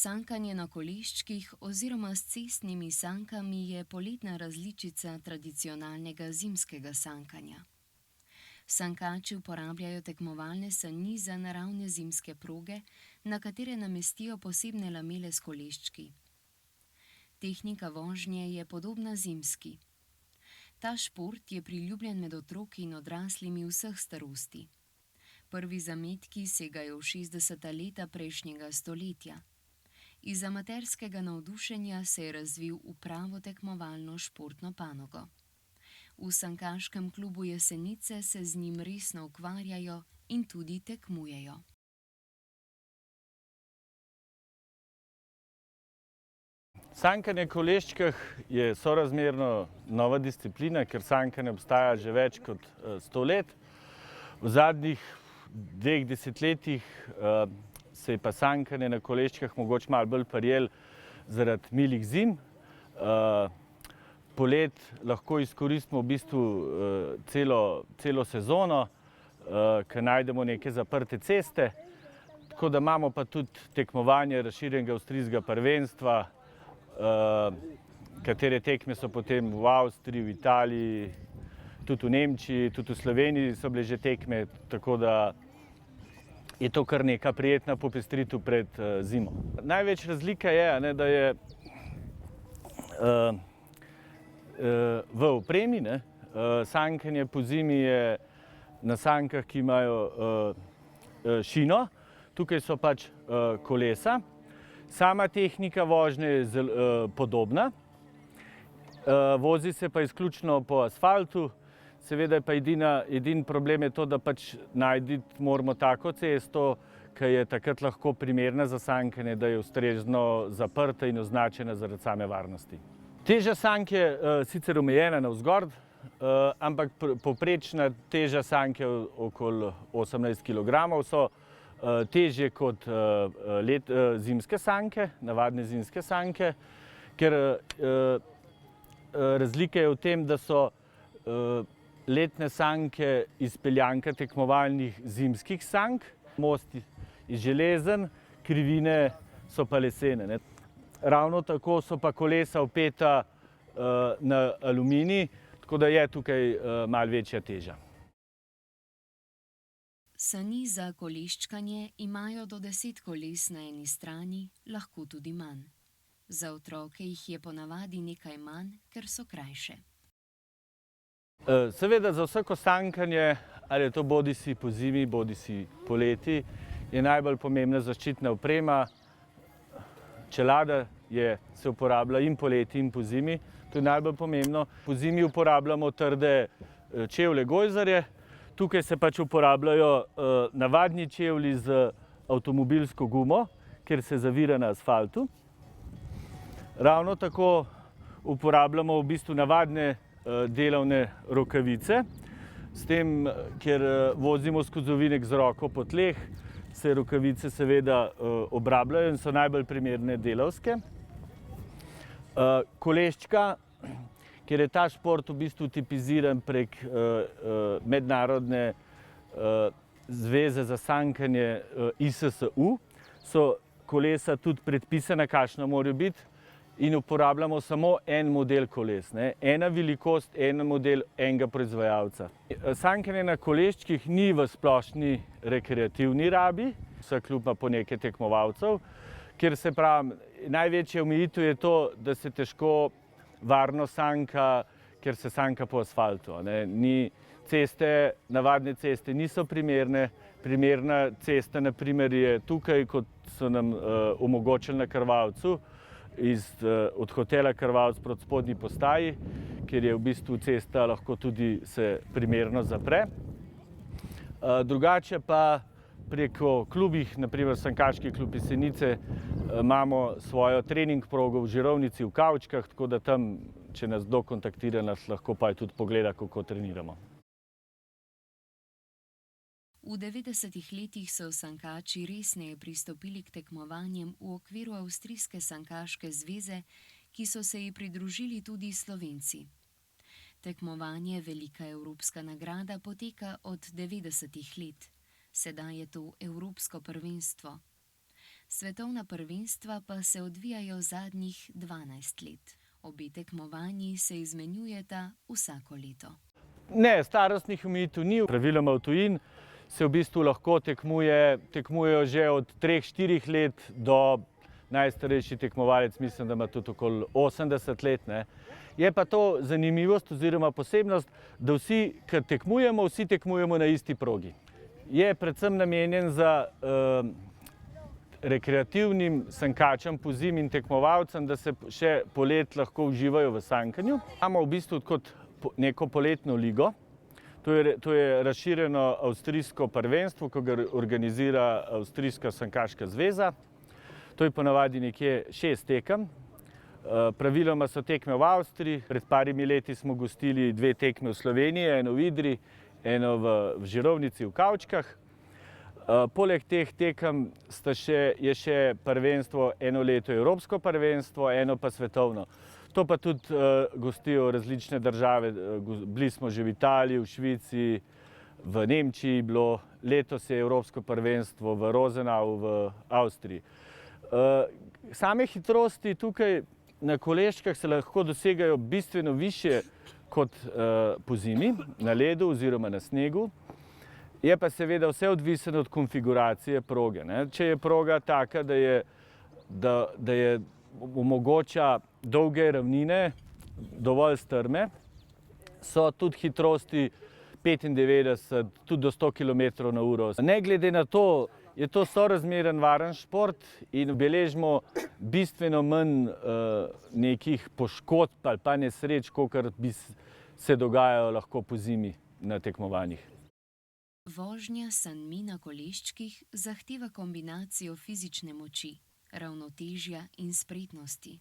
Sankanje na koleščkih oziroma s cestnimi sankami je poletna različica tradicionalnega zimskega sankanja. Sankači uporabljajo tekmovalne sani za naravne zimske proge, na katere namestijo posebne lamele s koleščki. Tehnika vožnje je podobna zimski. Ta šport je priljubljen med otroki in odraslimi vseh starosti. Prvi zametki segajo v 60. leta prejšnjega stoletja. Iz amaterskega navdušenja se je razvil v pravo tekmovalno športno panogo. V sankaškem klubu Jesenice se z njim resno ukvarjajo in tudi tekmujejo. Sankanje na koleščkih je sorazmerno nova disciplina, ker sankanje obstaja že več kot 100 let. V zadnjih 2 desetletjih se je pa sankanje na koleščkih mogoče malo bolj prijelo zaradi milih zim. Polet lahko izkoristimo v bistvu celo sezono, ko najdemo neke zaprte ceste. Tako da imamo pa tudi tekmovanje razširjenega avstrijskega prvenstva, katere tekme so potem v Avstriji, v Italiji, tudi v Nemčiji, tudi v Sloveniji so bile že tekme, tako da je to kar neka prijetna popestritev pred zimo. Največ razlika je, da je v opremi. Sankanje po zimi je na sankah, ki imajo šino, tukaj so pač kolesa. Sama tehnika vožnje je zelo podobna, vozi se pa izključno po asfaltu. Seveda pa edini problem je to, da pač najti moramo tako cesto, ki je takrat lahko primerna za sankanje, da je ustrezno zaprta in označena zaradi same varnosti. Teža sanke je sicer omejena navzgor, ampak povprečna teža sanke je okoli 18 kilogramov, so težje kot zimske sanke, navadne zimske sanke, ker razlika je v tem, da so letne sanke izpeljanka tekmovalnih zimskih sank, most iz železen, krivine so pa lesene. Ravno tako so pa kolesa vpeta na aluminij, tako da je tukaj malo večja teža. Sani za koleščkanje imajo do 10 koles na eni strani, lahko tudi manj. Za otroke jih je ponavadi nekaj manj, ker so krajše. Seveda za vsako sankanje, ali je to bodisi po zimi, bodisi poleti, je najbolj pomembna zaščitna oprema. Čelada se uporablja in poleti in po zimi, to je najbolj pomembno. Po zimi uporabljamo trde čevlje gojzarje, tukaj se pač uporabljajo navadni čevlji z avtomobilsko gumo, ker se zavira na asfaltu. Ravno tako uporabljamo v bistvu navadne delovne rokavice, s tem, ker vozimo skozi ovinek z roko po tleh, se rokavice seveda obrabljajo in so najbolj primerne delavske. Koleščka, ker je ta šport v bistvu tipiziran prek mednarodne zveze za sankanje ISSU, so kolesa tudi predpisana, kakšna morajo biti, in uporabljamo samo en model koles. Ena velikost, en model enega proizvajalca. Sankanje na koleščkih ni v splošni rekreativni rabi, vsak klub ima po nekaj tekmovalcev, ker se pravi, največja omejitev je to, da se težko varno sanka, ker se sanka po asfaltu. Navadne ceste niso primerne. Primerna cesta na primer je tukaj, kot so nam omogočili na Krvavcu, od hotela Krvavec proti spodnji postaji, kjer je v bistvu cesta lahko tudi se primerno zapre. Drugače pa preko klubih, naprimer Sankaški klub Jesenice, imamo svojo trening progo v Žirovnici v Kavčkah, tako da tam, če nas kdo kontaktira, nas lahko pa tudi pogleda, kako treniramo. V 90. letih so sankači resneje pristopili k tekmovanjem v okviru Avstrijske sankaške zveze, ki so se ji pridružili tudi Slovenci. Tekmovanje Velika evropska nagrada poteka od 90. let. Sedaj je to evropsko prvenstvo. Svetovna prvenstva pa se odvijajo zadnjih 12 let. Obe tekmovanji se izmenjujeta vsako leto. Ne, starostnih omejitev ni. Praviloma v tujini se v bistvu lahko tekmujejo že od 3-4 let do najstarejši tekmovalec, mislim, da ima tudi okoli 80 let. Ne. Je pa to zanimivost oziroma posebnost, da vsi, ki tekmujemo na isti progi. Je predvsem namenjen za rekreativnim sankačem pozimi in tekmovalcem, da se še polet lahko uživajo v sankanju. Imamo v bistvu kot neko poletno ligo. To je razširjeno avstrijsko prvenstvo, ko ga organizira Avstrijska sankaška zveza. To je ponavadi nekje 6 tekem. Praviloma so tekme v Avstriji. Pred parimi leti smo gostili 2 tekme v Sloveniji, eno v Idriji, eno v Žirovnici v Kavčkah. Poleg teh tekem je še prvenstvo, eno leto evropsko prvenstvo, eno pa svetovno. To pa tudi gostijo različne države. Bili smo že v Italiji, v Švici, v Nemčiji bilo, letos je evropsko prvenstvo v Rosenau v Avstriji. Same hitrosti tukaj na Koleščkah se lahko dosegajo bistveno višje kot pozimi, na ledu oziroma na snegu. Je pa seveda vse odvisno od konfiguracije proge. Če je proga taka, da je omogoča dolge ravnine, dovolj strme, so tudi hitrosti 95, tudi do 100 km/h. Ne glede na to, je to sorazmeren varen šport in beležimo bistveno manj nekih poškodb ali pa nesreč, kakor bi se dogajalo lahko pozimi na tekmovanjih. Vožnja s sanmi na Koleščkih zahteva kombinacijo fizične moči, ravnotežja in spretnosti.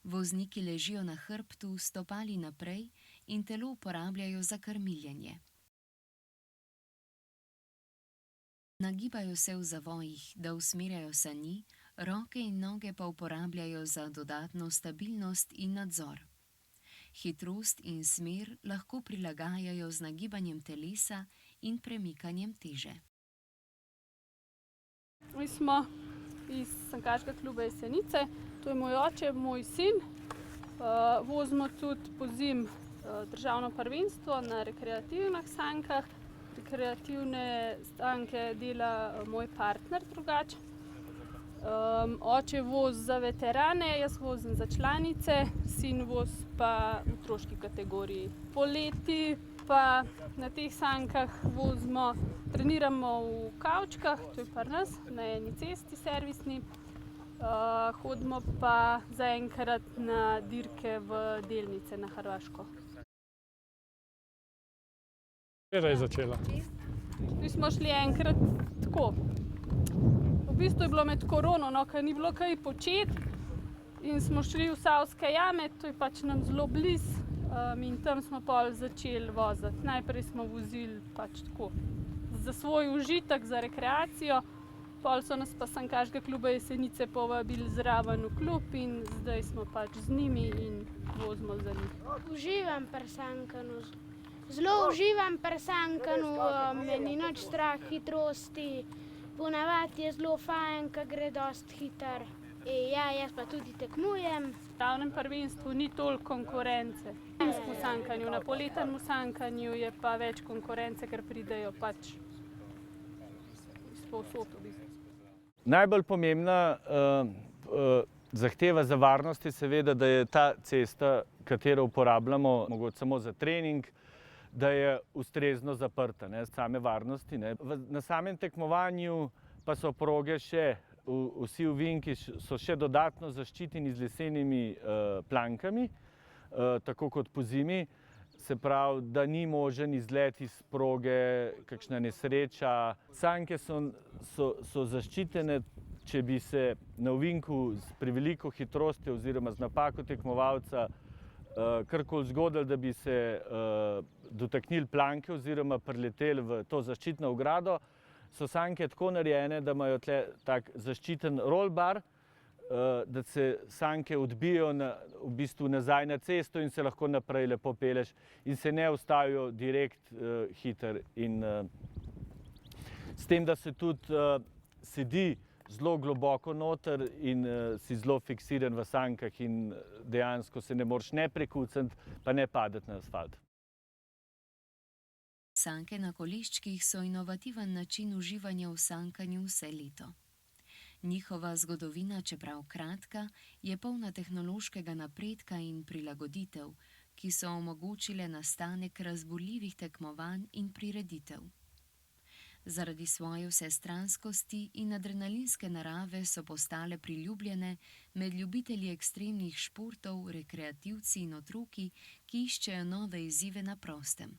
Vozniki ležijo na hrbtu, stopali naprej in telo uporabljajo za krmiljenje. Nagibajo se v zavojih, da usmerjajo sani, roke in noge pa uporabljajo za dodatno stabilnost in nadzor. Hitrost in smer lahko prilagajajo z nagibanjem telesa in premikanjem teže. Mi smo iz Sankaškega kluba Jesenice, to je moj oče, moj sin. Vozimo tudi pozimi državno prvenstvo na rekreativnih sankah. Rekreativne sanke dela moj partner drugače. Oče vozi za veterane, jaz vozim za članice, sin vozi pa v otroški kategoriji. Poleti pa na teh sankah vozimo, treniramo v Kavčkah, to je pri nas, na eni cesti servisni. Hodimo pa zaenkrat na dirke v Delnice na Hrvaško. Kdaj je začela? Mi smo šli enkrat tako. V bistvu je bilo med korono, ker ni bilo kaj početi in smo šli v Savske jame, to je pač nam zelo blizu in tam smo pol začeli voziti. Najprej smo vozili pač tako za svoj užitek, za rekreacijo, pol so nas pa Sankaškega kluba Jesenice povabili zraven v klub in zdaj smo pač z njimi in vozimo za njih. Uživam pri sankanju. Zelo uživam pri sankanju, me ni nič strah hitrosti. Ponavadi je zelo fajn, ker gre dosti hitro. Ja, jaz pa tudi tekmujem. V glavnem prvenstvu ni toliko konkurence. V sankanju, na poletnem sankanju je pa več konkurence, ker pridejo pač iz povsod v bistvu. Najbolj pomembna zahteva za varnost je seveda, da je ta cesta, katero uporabljamo, mogoče samo za trening, da je ustrezno zaprta, same varnosti. Na samem tekmovanju pa so proge še, vsi ovinki so še dodatno zaščiteni z lesenimi plankami, tako kot pozimi. Se pravi, da ni možen izlet iz proge, kakšna nesreča. Sanke so zaščitene, če bi se na ovinku s preveliko hitrostjo oziroma z napako tekmovalca karkoli zgodilo, da bi se dotaknili planke oziroma prileteli v to zaščitno ogrado, so sanke tako narejene, da imajo tle tak zaščiten rollbar, da se sanke odbijo v bistvu nazaj na cesto in se lahko naprej lepo peleš in se ne ustavijo direkt hiter. In s tem, da se tudi sedi zelo globoko noter in si zelo fiksiran v sankah in dejansko se ne moreš ne prekucati, pa ne padati na asfalt. Sanke na koleščkih so inovativen način uživanja v sankanju vse leto. Njihova zgodovina, čeprav kratka, je polna tehnološkega napredka in prilagoditev, ki so omogočile nastanek razburljivih tekmovanj in prireditev. Zaradi svoje vsestranskosti in adrenalinske narave so postale priljubljene med ljubitelji ekstremnih športov, rekreativci in otroki, ki iščejo nove izzive na prostem.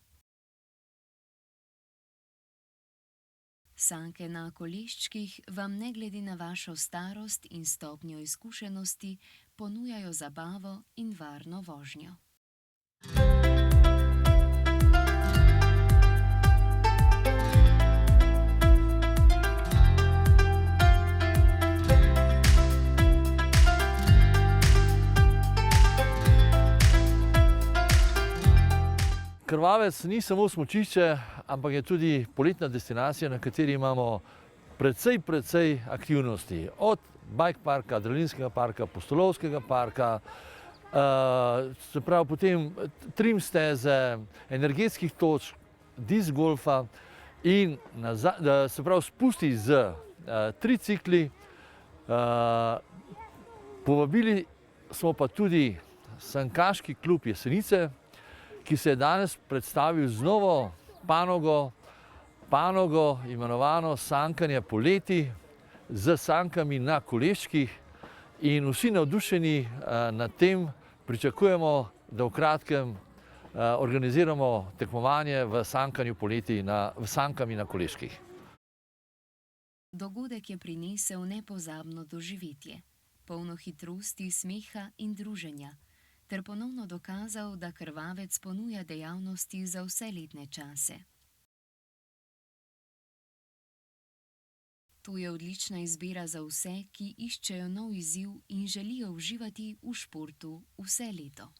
Sanke na koleščkih vam ne glede na vašo starost in stopnjo izkušenosti ponujajo zabavo in varno vožnjo. Krvavec ni samo smučišče, ampak je tudi poletna destinacija, na kateri imamo precej aktivnosti. Od bike parka, adrenalinskega parka, pustolovskega parka, se pravi potem trim steze, energetskih točk, disc golfa in se pravi spusti z tricikli. Povabili smo pa tudi sankaški klub Jesenice, ki se je danes predstavil z novo panogo imenovano sankanje poleti z sankami na koleščkih in vsi navdušeni nad tem pričakujemo, da v kratkem organiziramo tekmovanje v sankanju poleti v sankami na koleščkih. Dogodek je prinesel nepozabno doživetje, polno hitrosti, smeha in druženja, ter ponovno dokazal, da Krvavec ponuja dejavnosti za vse letne čase. To je odlična izbira za vse, ki iščejo nov izziv in želijo uživati v športu vse leto.